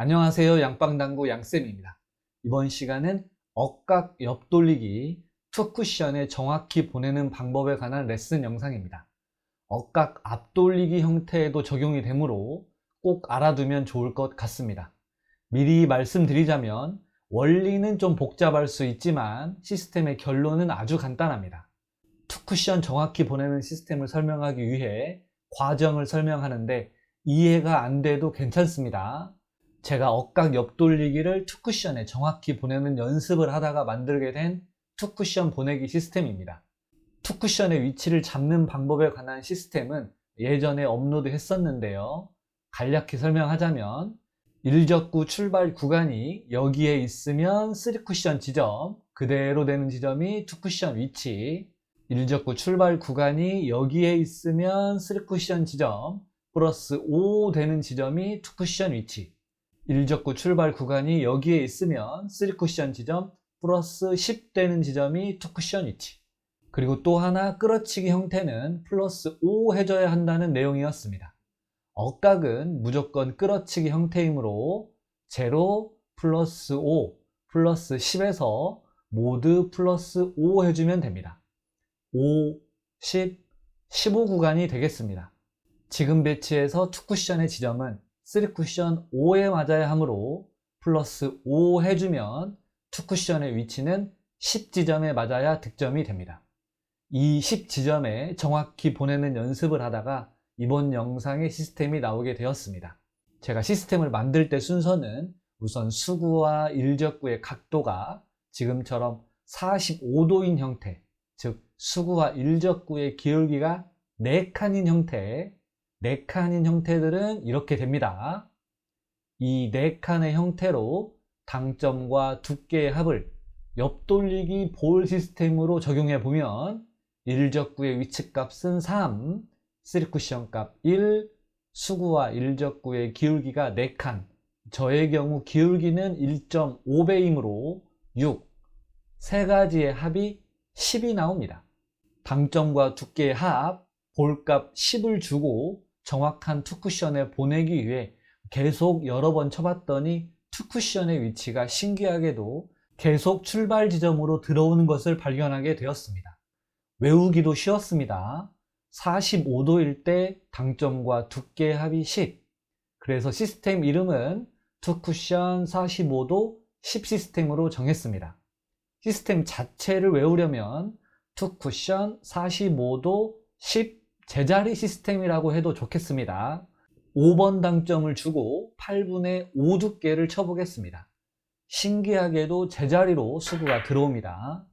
안녕하세요. 양빵당구 양쌤입니다. 이번 시간은 억각 옆돌리기 투쿠션에 정확히 보내는 방법에 관한 레슨 영상입니다. 억각 앞돌리기 형태에도 적용이 되므로 꼭 알아두면 좋을 것 같습니다. 미리 말씀드리자면 원리는 좀 복잡할 수 있지만 시스템의 결론은 아주 간단합니다. 투쿠션 정확히 보내는 시스템을 설명하기 위해 과정을 설명하는데 이해가 안 돼도 괜찮습니다. 제가 억각 옆돌리기를 투쿠션에 정확히 보내는 연습을 하다가 만들게 된 투쿠션 보내기 시스템입니다. 투쿠션의 위치를 잡는 방법에 관한 시스템은 예전에 업로드 했었는데요. 간략히 설명하자면 1적구 출발 구간이 여기에 있으면 3쿠션 지점, 그대로 되는 지점이 투쿠션 위치, 1적구 출발 구간이 여기에 있으면 3쿠션 지점 플러스 5 되는 지점이 투쿠션 위치, 1적구 출발 구간이 여기에 있으면 3쿠션 지점 플러스 10 되는 지점이 투쿠션 위치, 그리고 또 하나 끌어치기 형태는 플러스 5 해줘야 한다는 내용이었습니다. 억각은 무조건 끌어치기 형태이므로 0, 플러스 5, 플러스 10에서 모두 플러스 5 해주면 됩니다. 5, 10, 15 구간이 되겠습니다. 지금 배치에서 투쿠션의 지점은 3쿠션 5에 맞아야 하므로 플러스 5 해주면 투쿠션의 위치는 10지점에 맞아야 득점이 됩니다. 이 10지점에 정확히 보내는 연습을 하다가 이번 영상에 시스템이 나오게 되었습니다. 제가 시스템을 만들 때 순서는 우선 수구와 1적구의 각도가 지금처럼 45도인 형태, 즉 수구와 1적구의 기울기가 4칸인 형태, 4칸인 형태들은 이렇게 됩니다. 이 4칸의 형태로 당점과 두께의 합을 옆돌리기 볼 시스템으로 적용해 보면 1적구의 위치값은 3, 3쿠션 값 1, 수구와 1적구의 기울기가 4칸, 저의 경우 기울기는 1.5배이므로 6, 세 가지의 합이 10이 나옵니다. 당점과 두께의 합, 볼값 10을 주고 정확한 투쿠션에 보내기 위해 계속 여러 번 쳐봤더니 투쿠션의 위치가 신기하게도 계속 출발 지점으로 들어오는 것을 발견하게 되었습니다. 외우기도 쉬웠습니다. 45도일 때 당점과 두께의 합이 10. 그래서 시스템 이름은 투쿠션 45도 10 시스템으로 정했습니다. 시스템 자체를 외우려면 투쿠션 45도 10 제자리 시스템이라고 해도 좋겠습니다. 5번 당점을 주고 8분의 5 두께를 쳐보겠습니다. 신기하게도 제자리로 수구가 들어옵니다.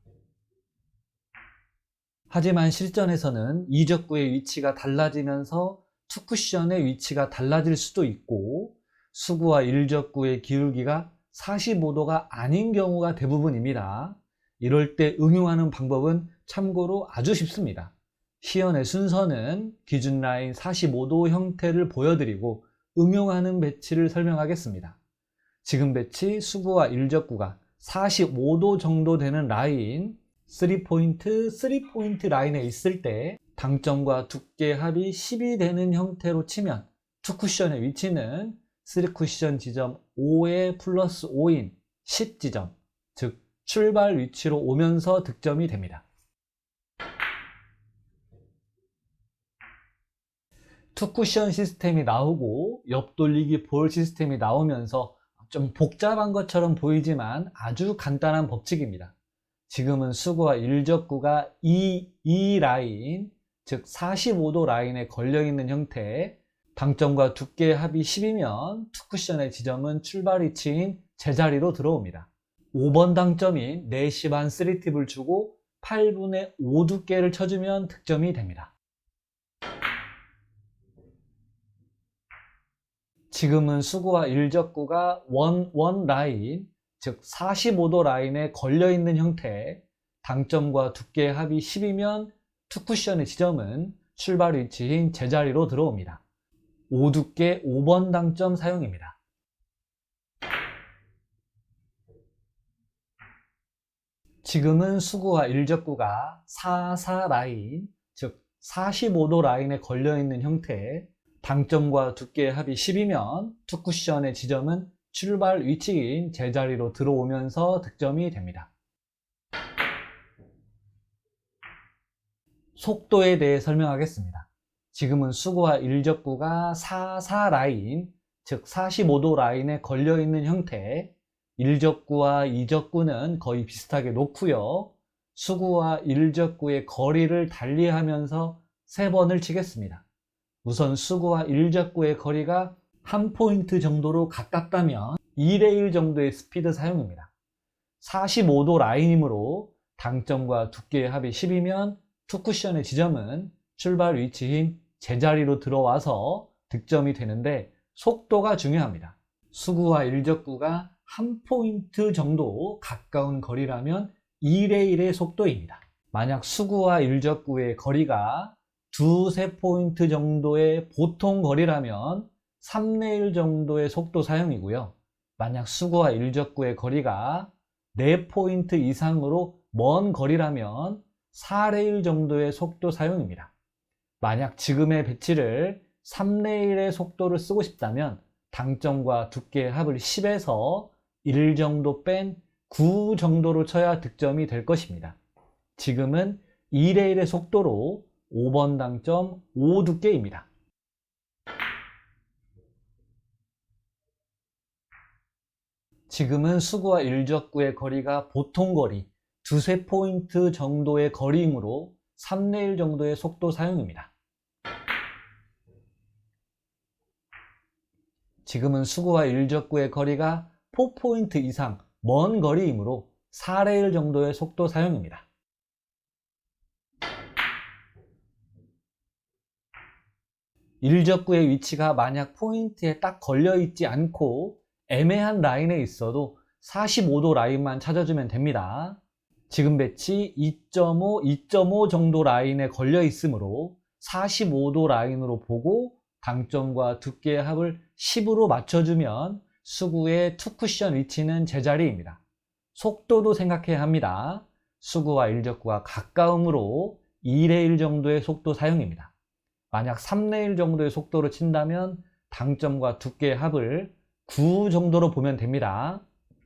하지만 실전에서는 2적구의 위치가 달라지면서 투쿠션의 위치가 달라질 수도 있고 수구와 1적구의 기울기가 45도가 아닌 경우가 대부분입니다. 이럴 때 응용하는 방법은 참고로 아주 쉽습니다. 시연의 순서는 기준 라인 45도 형태를 보여드리고 응용하는 배치를 설명하겠습니다. 지금 배치 수구와 1적구가 45도 정도 되는 라인 3포인트 라인에 있을 때 당점과 두께 합이 10이 되는 형태로 치면 투쿠션의 위치는 3쿠션 지점 5에 플러스 5인 10지점, 즉 출발 위치로 오면서 득점이 됩니다. 투쿠션 시스템이 나오고 옆돌리기 볼 시스템이 나오면서 좀 복잡한 것처럼 보이지만 아주 간단한 법칙입니다. 지금은 수구와 1적구가 이 라인, 즉 45도 라인에 걸려있는 형태, 당점과 두께의 합이 10이면 투쿠션의 지점은 출발 위치인 제자리로 들어옵니다. 5번 당점인 4시 반 3팁을 주고 8분의 5 두께를 쳐주면 득점이 됩니다. 지금은 수구와 1적구가 원 라인, 즉 45도 라인에 걸려있는 형태, 당점과 두께의 합이 10이면 투쿠션의 지점은 출발 위치인 제자리로 들어옵니다. 5두께 5번 당점 사용입니다. 지금은 수구와 1적구가 4 라인, 즉 45도 라인에 걸려있는 형태, 당점과 두께의 합이 10이면 투쿠션의 지점은 출발 위치인 제자리로 들어오면서 득점이 됩니다. 속도에 대해 설명하겠습니다. 지금은 수구와 일적구가 4, 라인, 즉 45도 라인에 걸려있는 형태, 일적구와 이적구는 거의 비슷하게 놓고요. 수구와 일적구의 거리를 달리하면서 3번을 치겠습니다. 우선 수구와 일적구의 거리가 1포인트 정도로 가깝다면 2대 1 정도의 스피드 사용입니다. 45도 라인이므로 당점과 두께의 합이 10이면 투쿠션의 지점은 출발 위치인 제자리로 들어와서 득점이 되는데 속도가 중요합니다. 수구와 일적구가 1포인트 정도 가까운 거리라면 2대 1의 속도입니다. 만약 수구와 일적구의 거리가 2-3포인트 정도의 보통 거리라면 3대 1 정도의 속도 사용이고요. 만약 수구와 일적구의 거리가 4포인트 이상으로 먼 거리라면 4대 1 정도의 속도 사용입니다. 만약 지금의 배치를 3대 1의 속도를 쓰고 싶다면 당점과 두께의 합을 10에서 1 정도 뺀 9 정도로 쳐야 득점이 될 것입니다. 지금은 2대 1의 속도로 5번 당점 5 두께입니다. 지금은 수구와 일적구의 거리가 보통 거리 2-3포인트 정도의 거리이므로 3대 1 정도의 속도 사용입니다. 지금은 수구와 일적구의 거리가 4포인트 이상 먼 거리이므로 4대 1 정도의 속도 사용입니다. 일적구의 위치가 만약 포인트에 딱 걸려있지 않고 애매한 라인에 있어도 45도 라인만 찾아주면 됩니다. 지금 배치 2.5, 2.5 정도 라인에 걸려 있으므로 45도 라인으로 보고 당점과 두께의 합을 10으로 맞춰주면 수구의 투쿠션 위치는 제자리입니다. 속도도 생각해야 합니다. 수구와 일적구가 가까움으로 2대 1 정도의 속도 사용입니다. 만약 3대 1 정도의 속도로 친다면 당점과 두께의 합을 9 정도로 보면 됩니다.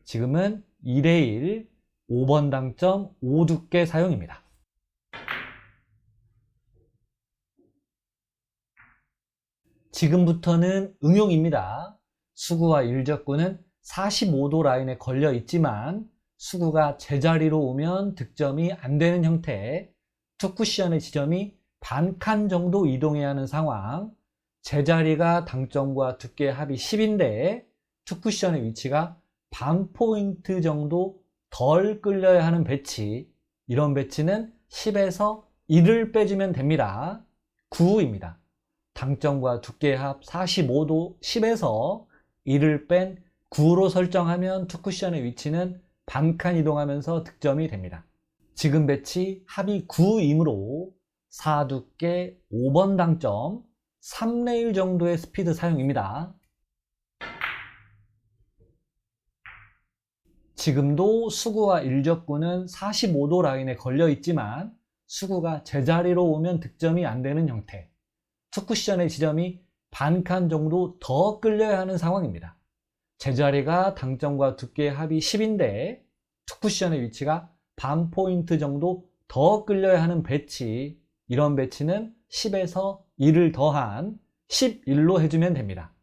지금은 2대 1, 5번 당점 5 두께 사용입니다. 지금부터는 응용입니다. 수구와 일적구는 45도 라인에 걸려 있지만 수구가 제자리로 오면 득점이 안 되는 형태, 투쿠션의 지점이 반칸 정도 이동해야 하는 상황, 제자리가 당점과 두께의 합이 10인데 투쿠션의 위치가 반 포인트 정도 덜 끌려야 하는 배치, 이런 배치는 10에서 1을 빼주면 됩니다. 9입니다. 당점과 두께의 합 45도 10에서 1을 뺀 9로 설정하면 투쿠션의 위치는 반칸 이동하면서 득점이 됩니다. 지금 배치 합이 9이므로 4 두께 5번 당점 3대 1 정도의 스피드 사용입니다. 지금도 수구와 일적구는 45도 라인에 걸려 있지만 수구가 제자리로 오면 득점이 안 되는 형태, 투쿠션의 지점이 반칸 정도 더 끌려야 하는 상황입니다. 제자리가 당점과 두께의 합이 10인데 투쿠션의 위치가 반 포인트 정도 더 끌려야 하는 배치, 이런 배치는 10에서 1을 더한 11로 해주면 됩니다.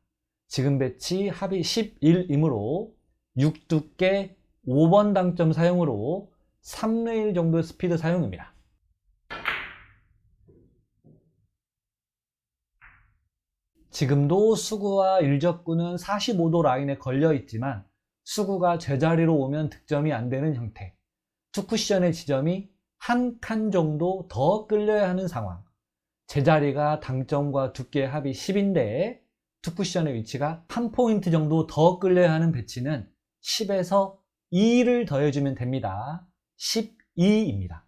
지금 배치 합이 11이므로 6 두께 5번 당점 사용으로 3대 1 정도의 스피드 사용입니다. 지금도 수구와 일적구는 45도 라인에 걸려 있지만 수구가 제자리로 오면 득점이 안 되는 형태, 투쿠션의 지점이 한 칸 정도 더 끌려야 하는 상황, 제자리가 당점과 두께의 합이 10인데 투쿠션의 위치가 한 포인트 정도 더 끌려야 하는 배치는 10에서 2를 더해주면 됩니다. 12입니다.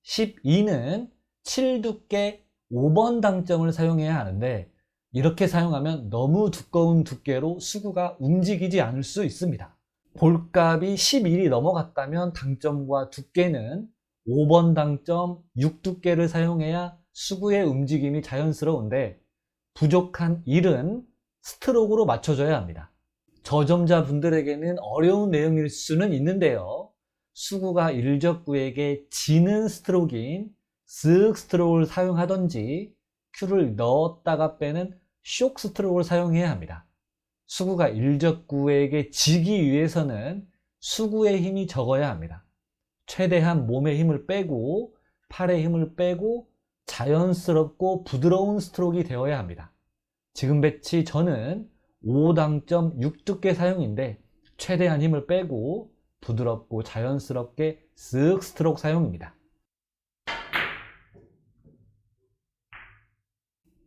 12는 7 두께 5번 당점을 사용해야 하는데 이렇게 사용하면 너무 두꺼운 두께로 수구가 움직이지 않을 수 있습니다. 볼값이 11이 넘어갔다면 당점과 두께는 5번 당점 6 두께를 사용해야 수구의 움직임이 자연스러운데 부족한 1은 스트로크로 맞춰줘야 합니다. 저점자분들에게는 어려운 내용일 수는 있는데요. 수구가 일적구에게 지는 스트로크인 쓱 스트로크를 사용하던지 큐를 넣었다가 빼는 쇼크 스트로크를 사용해야 합니다. 수구가 일적구에게 지기 위해서는 수구의 힘이 적어야 합니다. 최대한 몸의 힘을 빼고 팔의 힘을 빼고 자연스럽고 부드러운 스트로크가 되어야 합니다. 지금 배치 저는 5당점 6두께 사용인데 최대한 힘을 빼고 부드럽고 자연스럽게 쓱 스트로크 사용입니다.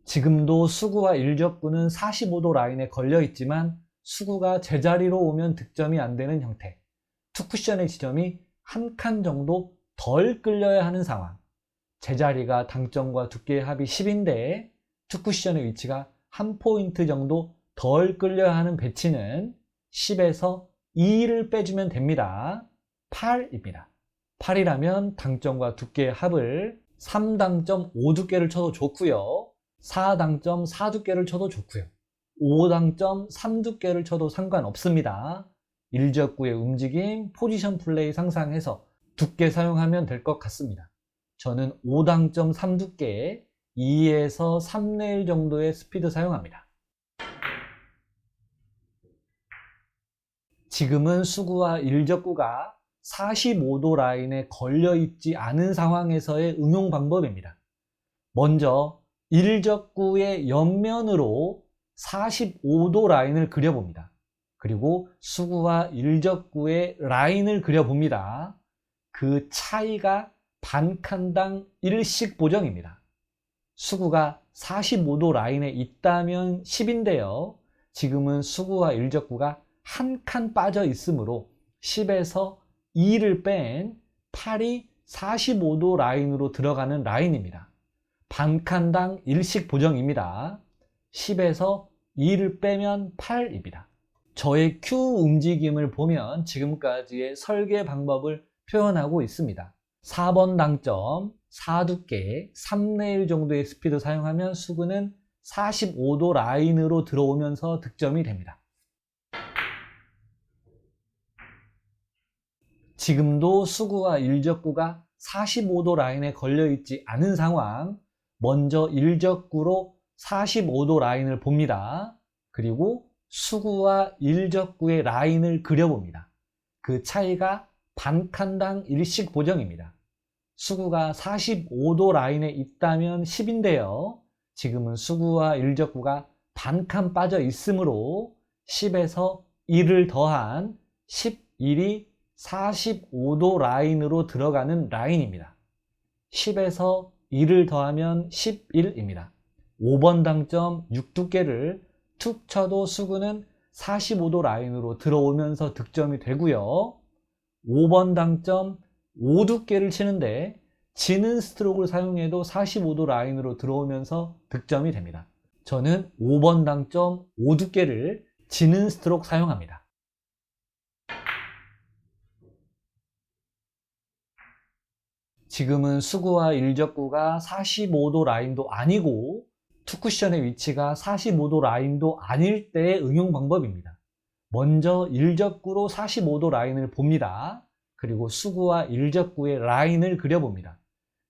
지금도 수구와 일적구는 45도 라인에 걸려 있지만 수구가 제자리로 오면 득점이 안 되는 형태, 투쿠션의 지점이 한 칸 정도 덜 끌려야 하는 상황, 제자리가 당점과 두께의 합이 10인데 투쿠션의 위치가 한 포인트 정도 덜 끌려야 하는 배치는 10에서 2를 빼주면 됩니다. 8입니다. 8이라면 당점과 두께의 합을 3당점 5두께를 쳐도 좋고요. 4당점 4두께를 쳐도 좋고요. 5당점 3두께를 쳐도 상관없습니다. 일적구의 움직임, 포지션 플레이 상상해서 두께 사용하면 될 것 같습니다. 저는 5당점 3두께 2에서 3레일 정도의 스피드 사용합니다. 지금은 수구와 일적구가 45도 라인에 걸려 있지 않은 상황에서의 응용 방법입니다. 먼저 일적구의 옆면으로 45도 라인을 그려봅니다. 그리고 수구와 일적구의 라인을 그려봅니다. 그 차이가 반 칸당 1씩 보정입니다. 수구가 45도 라인에 있다면 10인데요. 지금은 수구와 일적구가 한 칸 빠져 있으므로 10에서 2를 뺀 8이 45도 라인으로 들어가는 라인입니다. 반 칸당 1씩 보정입니다. 10에서 2를 빼면 8입니다. 저의 큐 움직임을 보면 지금까지의 설계 방법을 표현하고 있습니다. 4번 당점 4두께 3레일 정도의 스피드 사용하면 수구는 45도 라인으로 들어오면서 득점이 됩니다. 지금도 수구와 일적구가 45도 라인에 걸려 있지 않은 상황, 먼저 일적구로 45도 라인을 봅니다. 그리고 수구와 일적구의 라인을 그려봅니다. 그 차이가 반 칸당 1씩 보정입니다. 수구가 45도 라인에 있다면 10인데요. 지금은 수구와 일적구가 반 칸 빠져 있으므로 10에서 1을 더한 11이 45도 라인으로 들어가는 라인입니다. 10에서 2를 더하면 11입니다. 5번 당점 6두께를 툭 쳐도 수구는 45도 라인으로 들어오면서 득점이 되고요. 5번 당점 5두께를 치는데 지는 스트로크를 사용해도 45도 라인으로 들어오면서 득점이 됩니다. 저는 5번 당점 5두께를 지는 스트로크 사용합니다. 지금은 수구와 일적구가 45도 라인도 아니고 투쿠션의 위치가 45도 라인도 아닐 때의 응용 방법입니다. 먼저 일적구로 45도 라인을 봅니다. 그리고 수구와 일적구의 라인을 그려봅니다.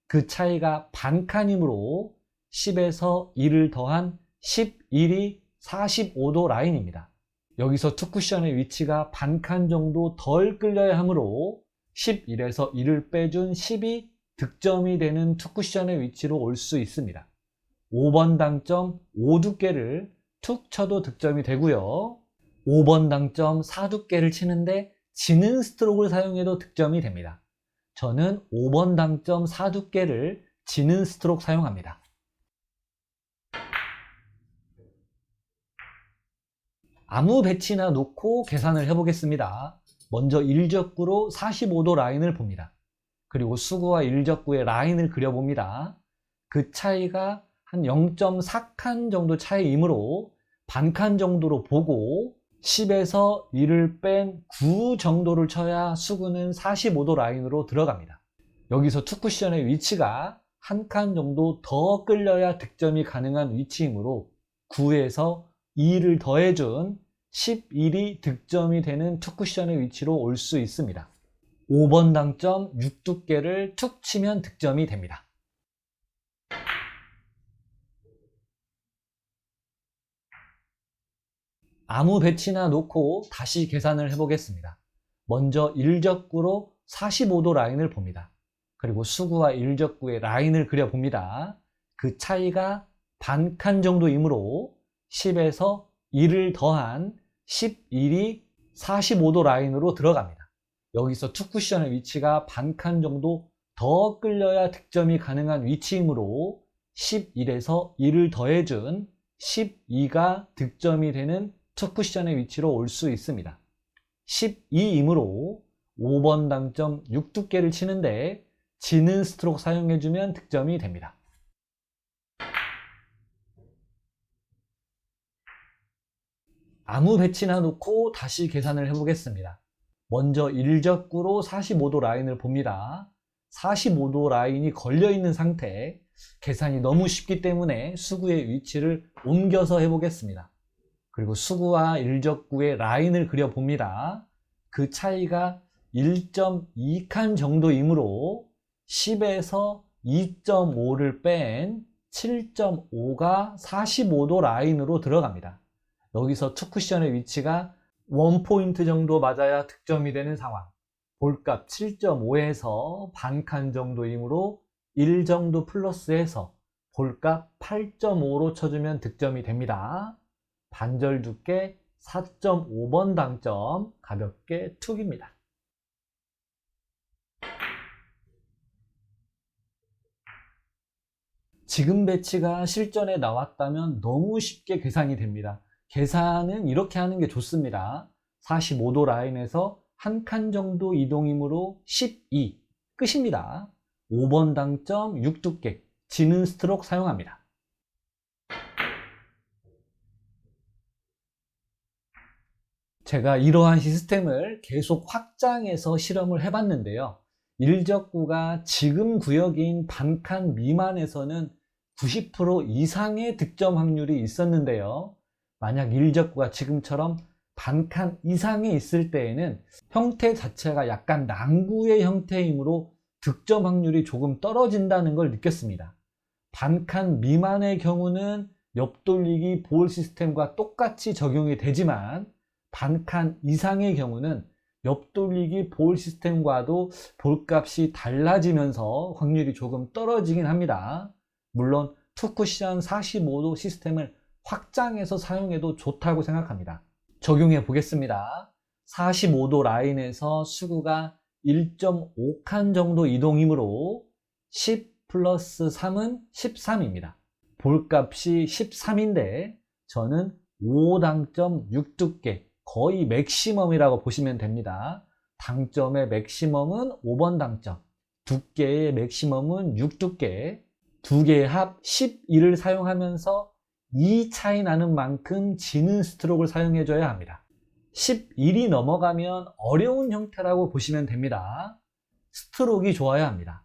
그 차이가 반 칸이므로 10에서 2를 더한 11이 45도 라인입니다. 여기서 투쿠션의 위치가 반 칸 정도 덜 끌려야 하므로 11에서 2를 빼준 10이 득점이 되는 투쿠션의 위치로 올 수 있습니다. 5번 당점 5두께를 툭 쳐도 득점이 되고요. 5번 당점 4두께를 치는데 지는 스트로크를 사용해도 득점이 됩니다. 저는 5번 당점 4두께를 지는 스트로크 사용합니다. 아무 배치나 놓고 계산을 해보겠습니다. 먼저 일적구로 45도 라인을 봅니다. 그리고 수구와 일적구의 라인을 그려봅니다. 그 차이가 한 0.4칸 정도 차이이므로 반칸 정도로 보고 10에서 1을 뺀 9 정도를 쳐야 수구는 45도 라인으로 들어갑니다. 여기서 투쿠션의 위치가 한 칸 정도 더 끌려야 득점이 가능한 위치이므로 9에서 2를 더해준 11이 득점이 되는 투 쿠션의 위치로 올 수 있습니다. 5번 당점 6두께를 툭 치면 득점이 됩니다. 아무 배치나 놓고 다시 계산을 해보겠습니다. 먼저 일적구로 45도 라인을 봅니다. 그리고 수구와 일적구의 라인을 그려봅니다. 그 차이가 반칸 정도이므로 10에서 1을 더한 11이 45도 라인으로 들어갑니다. 여기서 투 쿠션의 위치가 반칸 정도 더 끌려야 득점이 가능한 위치이므로 11에서 1을 더해준 12가 득점이 되는 투 쿠션의 위치로 올 수 있습니다. 12이므로 5번 당점 6두께를 치는데 지는 스트로크 사용해주면 득점이 됩니다. 아무 배치나 놓고 다시 계산을 해보겠습니다. 먼저 일적구로 45도 라인을 봅니다. 45도 라인이 걸려있는 상태, 계산이 너무 쉽기 때문에 수구의 위치를 옮겨서 해보겠습니다. 그리고 수구와 일적구의 라인을 그려봅니다. 그 차이가 1.2칸 정도이므로 10에서 2.5를 뺀 7.5가 45도 라인으로 들어갑니다. 여기서 투 쿠션의 위치가 1포인트 정도 맞아야 득점이 되는 상황. 볼값 7.5에서 반칸 정도이므로 1 정도 플러스해서 볼값 8.5로 쳐주면 득점이 됩니다. 반절 두께 4.5번 당점 가볍게 툭입니다. 지금 배치가 실전에 나왔다면 너무 쉽게 계산이 됩니다. 계산은 이렇게 하는 게 좋습니다. 45도 라인에서 한 칸 정도 이동이므로 12 끝입니다. 5번 당점 6두께 지는 스트로크 사용합니다. 제가 이러한 시스템을 계속 확장해서 실험을 해봤는데요. 일적구가 지금 구역인 반칸 미만에서는 90% 이상의 득점 확률이 있었는데요. 만약 일적구가 지금처럼 반칸 이상에 있을 때에는 형태 자체가 약간 난구의 형태이므로 득점 확률이 조금 떨어진다는 걸 느꼈습니다. 반칸 미만의 경우는 옆돌리기 볼 시스템과 똑같이 적용이 되지만 반칸 이상의 경우는 옆돌리기 볼 시스템과도 볼값이 달라지면서 확률이 조금 떨어지긴 합니다. 물론 투 쿠션 45도 시스템을 확장해서 사용해도 좋다고 생각합니다. 적용해 보겠습니다. 45도 라인에서 수구가 1.5칸 정도 이동이므로 10 플러스 3은 13입니다. 볼값이 13인데 저는 5당점 6두께 거의 맥시멈이라고 보시면 됩니다. 당점의 맥시멈은 5번 당점, 두께의 맥시멈은 6두께, 두 개의 합 11을 사용하면서 2 차이 나는 만큼 지는 스트로크를 사용해줘야 합니다. 11이 넘어가면 어려운 형태라고 보시면 됩니다. 스트로크가 좋아야 합니다.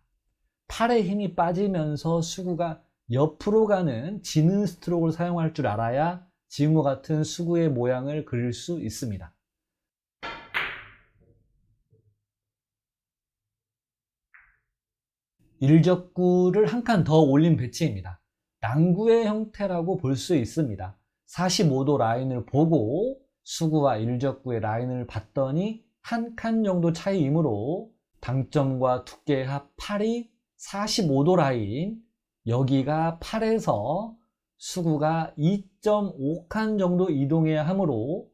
팔에 힘이 빠지면서 수구가 옆으로 가는 지는 스트로크를 사용할 줄 알아야 지금과 같은 수구의 모양을 그릴 수 있습니다. 일적구를 한 칸 더 올린 배치입니다. 난구의 형태라고 볼 수 있습니다. 45도 라인을 보고 수구와 일적구의 라인을 봤더니 한 칸 정도 차이이므로 당점과 두께의 합 8이 45도 라인, 여기가 8에서 수구가 2.5칸 정도 이동해야 하므로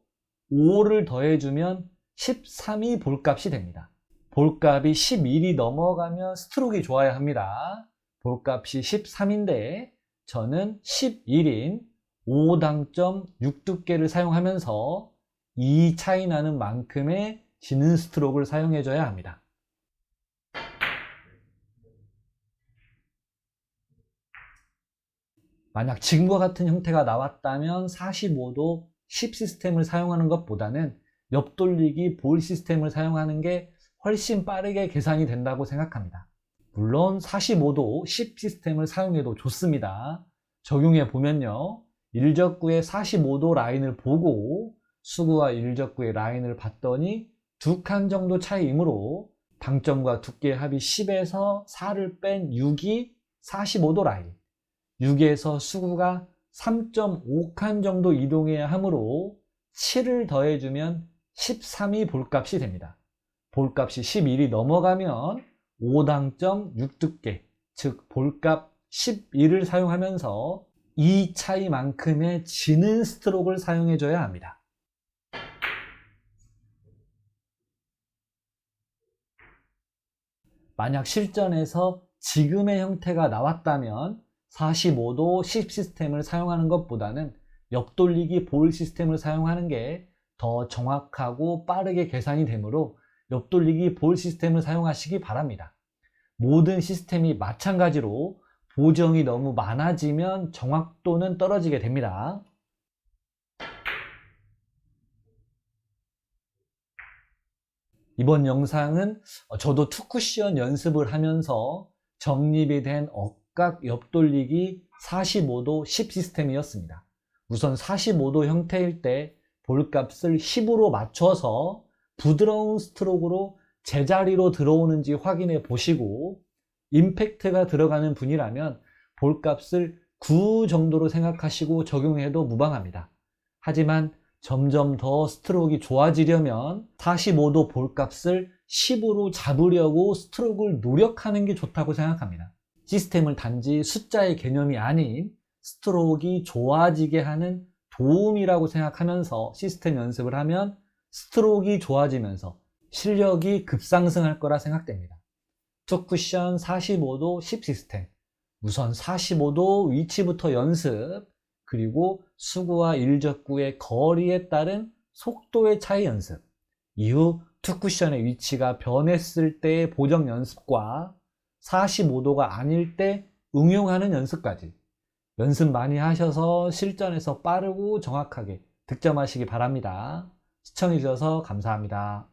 5를 더해주면 13이 볼값이 됩니다. 볼값이 11이 넘어가면 스트로크가 좋아야 합니다. 볼값이 13인데 저는 11인 5당점 6두께를 사용하면서 2 차이 나는 만큼의 지는 스트로크를 사용해줘야 합니다. 만약 지금과 같은 형태가 나왔다면 45도 10 시스템을 사용하는 것보다는 옆돌리기 볼 시스템을 사용하는 게 훨씬 빠르게 계산이 된다고 생각합니다. 물론 45도 10 시스템을 사용해도 좋습니다. 적용해 보면요. 일적구의 45도 라인을 보고 수구와 일적구의 라인을 봤더니 2칸 정도 차이이므로 당점과 두께의 합이 10에서 4를 뺀 6이 45도 라인, 6에서 수구가 3.5칸 정도 이동해야 하므로 7을 더해주면 13이 볼값이 됩니다. 볼값이 11이 넘어가면 5당점 6두께, 즉 볼값 11을 사용하면서 이 차이만큼의 지는 스트로크를 사용해줘야 합니다. 만약 실전에서 지금의 형태가 나왔다면 45도 10 시스템을 사용하는 것보다는 옆돌리기 볼 시스템을 사용하는 게 더 정확하고 빠르게 계산이 되므로 옆돌리기 볼 시스템을 사용하시기 바랍니다. 모든 시스템이 마찬가지로 보정이 너무 많아지면 정확도는 떨어지게 됩니다. 이번 영상은 저도 투쿠션 연습을 하면서 정립이 된 억각 옆돌리기 45도 10 시스템이었습니다. 우선 45도 형태일 때 볼값을 10으로 맞춰서 부드러운 스트로크로 제자리로 들어오는지 확인해 보시고, 임팩트가 들어가는 분이라면 볼값을 9 정도로 생각하시고 적용해도 무방합니다. 하지만 점점 더 스트로크가 좋아지려면 45도 볼값을 10으로 잡으려고 스트로크를 노력하는 게 좋다고 생각합니다. 시스템을 단지 숫자의 개념이 아닌 스트로크가 좋아지게 하는 도움이라고 생각하면서 시스템 연습을 하면 스트로크가 좋아지면서 실력이 급상승할 거라 생각됩니다. 투쿠션 45도 10 시스템, 우선 45도 위치부터 연습, 그리고 수구와 일적구의 거리에 따른 속도의 차이 연습, 이후 투쿠션의 위치가 변했을 때의 보정 연습과 45도가 아닐 때 응용하는 연습까지 연습 많이 하셔서 실전에서 빠르고 정확하게 득점하시기 바랍니다. 시청해 주셔서 감사합니다.